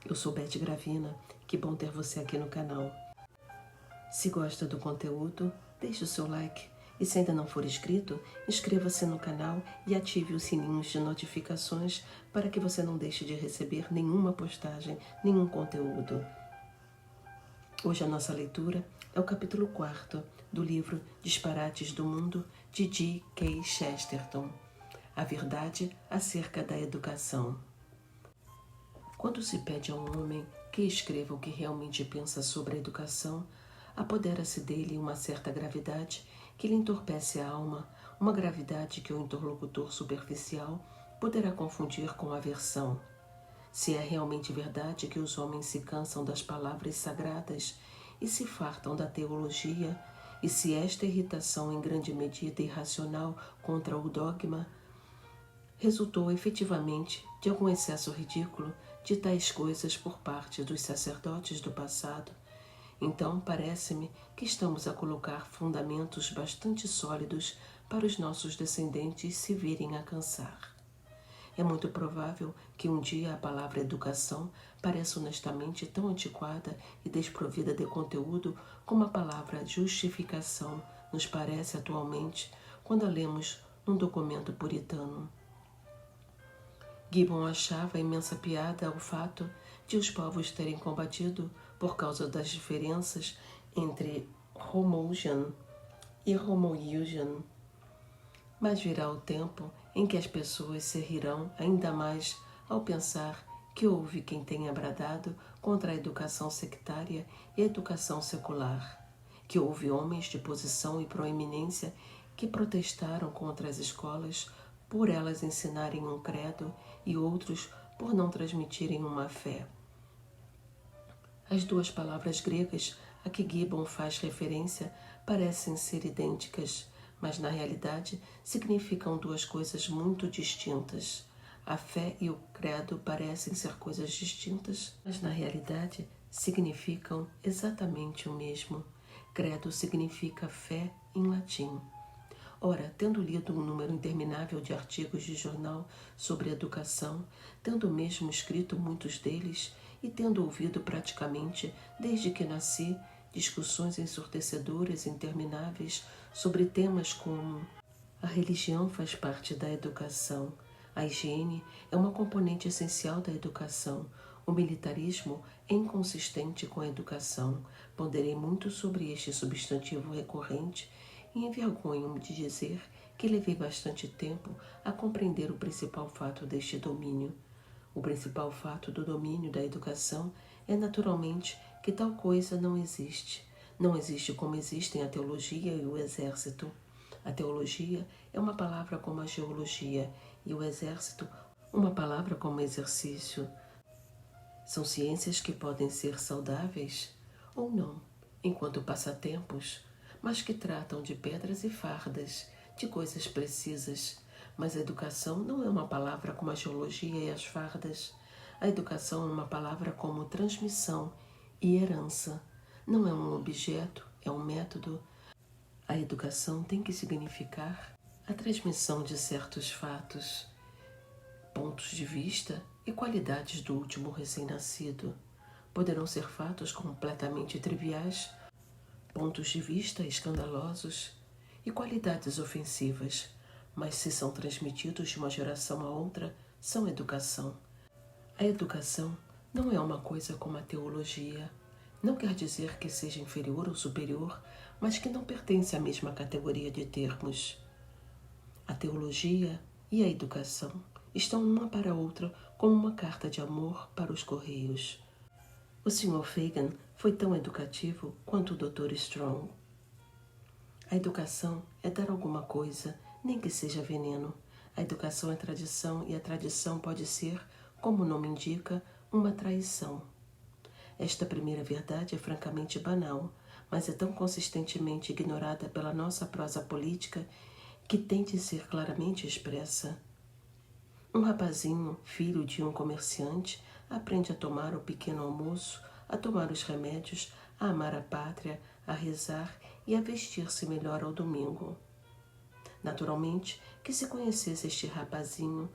Eu sou Beth Gravina, que bom ter você aqui no canal. Se gosta do conteúdo, deixe o seu like e se ainda não for inscrito, inscreva-se no canal e ative os sininhos de notificações para que você não deixe de receber nenhuma postagem, nenhum conteúdo. Hoje a nossa leitura é o capítulo 4 do livro Disparates do Mundo, de G.K. Chesterton, A Verdade acerca da Educação. Quando se pede a um homem que escreva o que realmente pensa sobre a educação, apodera-se dele uma certa gravidade que lhe entorpece a alma, uma gravidade que o interlocutor superficial poderá confundir com aversão. Se é realmente verdade que os homens se cansam das palavras sagradas e se fartam da teologia, e se esta irritação em grande medida irracional contra o dogma resultou efetivamente de algum excesso ridículo de tais coisas por parte dos sacerdotes do passado, então parece-me que estamos a colocar fundamentos bastante sólidos para os nossos descendentes se virem a cansar. É muito provável que um dia a palavra educação pareça honestamente tão antiquada e desprovida de conteúdo como a palavra justificação nos parece atualmente quando a lemos num documento puritano. Gibbon achava imensa piada o fato de os povos terem combatido por causa das diferenças entre Homoousion e Homoiousion. Mas virá o tempo em que as pessoas se rirão ainda mais ao pensar que houve quem tenha bradado contra a educação sectária e a educação secular, que houve homens de posição e proeminência que protestaram contra as escolas por elas ensinarem um credo e outros por não transmitirem uma fé. As duas palavras gregas a que Gibbon faz referência parecem ser idênticas, mas na realidade significam duas coisas muito distintas. A fé e o credo parecem ser coisas distintas, mas na realidade significam exatamente o mesmo. Credo significa fé em latim. Ora, tendo lido um número interminável de artigos de jornal sobre educação, tendo mesmo escrito muitos deles e tendo ouvido praticamente, desde que nasci, discussões ensurdecedoras e intermináveis sobre temas como a religião faz parte da educação, a higiene é uma componente essencial da educação, o militarismo é inconsistente com a educação, ponderei muito sobre este substantivo recorrente e envergonho-me de dizer que levei bastante tempo a compreender o principal fato deste domínio. O principal fato do domínio da educação é naturalmente que tal coisa não existe. Não existe como existem a teologia e o exército. A teologia é uma palavra como a geologia e o exército uma palavra como exercício. São ciências que podem ser saudáveis ou não, enquanto passatempos, mas que tratam de pedras e fardas, de coisas precisas. Mas a educação não é uma palavra como a geologia e as fardas. A educação é uma palavra como transmissão e herança. Não é um objeto, é um método. A educação tem que significar a transmissão de certos fatos, pontos de vista e qualidades do último recém-nascido. Poderão ser fatos completamente triviais, pontos de vista escandalosos e qualidades ofensivas, mas se são transmitidos de uma geração a outra, são educação. A educação não é uma coisa como a teologia. Não quer dizer que seja inferior ou superior, mas que não pertence à mesma categoria de termos. A teologia e a educação estão uma para a outra como uma carta de amor para os correios. O Sr. Fagin foi tão educativo quanto o Dr. Strong. A educação é dar alguma coisa, nem que seja veneno. A educação é tradição e a tradição pode ser, como o nome indica, uma traição. Esta primeira verdade é francamente banal, mas é tão consistentemente ignorada pela nossa prosa política que tem de ser claramente expressa. Um rapazinho, filho de um comerciante, aprende a tomar o pequeno almoço, a tomar os remédios, a amar a pátria, a rezar e a vestir-se melhor ao domingo. Naturalmente, que se conhecesse este rapazinho,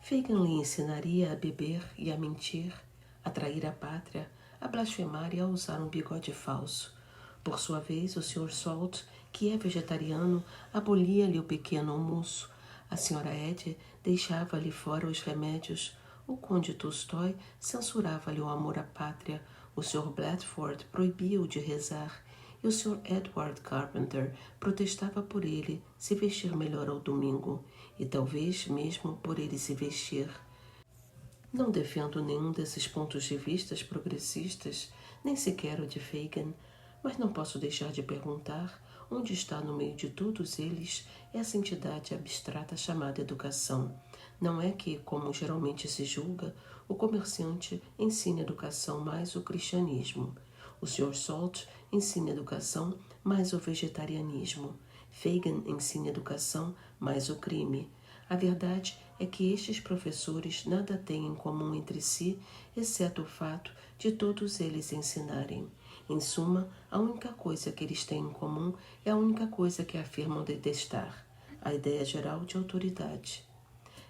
Fagin lhe ensinaria a beber e a mentir, a trair a pátria, a blasfemar e a usar um bigode falso. Por sua vez, o Sr. Salt, que é vegetariano, abolia-lhe o pequeno almoço. A Sra. Eddy deixava-lhe fora os remédios. O Conde Tolstói censurava-lhe o amor à pátria. O Sr. Blatford proibia-o de rezar. E o Sr. Edward Carpenter protestava por ele se vestir melhor ao domingo, e talvez mesmo por ele se vestir. Não defendo nenhum desses pontos de vista progressistas, nem sequer o de Fagin, mas não posso deixar de perguntar onde está no meio de todos eles essa entidade abstrata chamada educação. Não é que, como geralmente se julga, o comerciante ensina educação mais o cristianismo. O Sr. Salt ensina educação mais o vegetarianismo. Fagin ensina educação mais o crime. A verdade é que estes professores nada têm em comum entre si, exceto o fato de todos eles ensinarem. Em suma, a única coisa que eles têm em comum é a única coisa que afirmam detestar: a ideia geral de autoridade.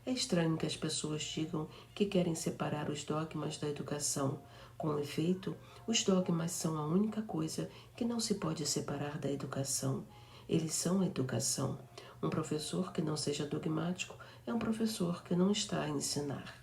É estranho que as pessoas digam que querem separar os dogmas da educação. Com efeito, os dogmas são a única coisa que não se pode separar da educação. Eles são a educação. Um professor que não seja dogmático é um professor que não está a ensinar.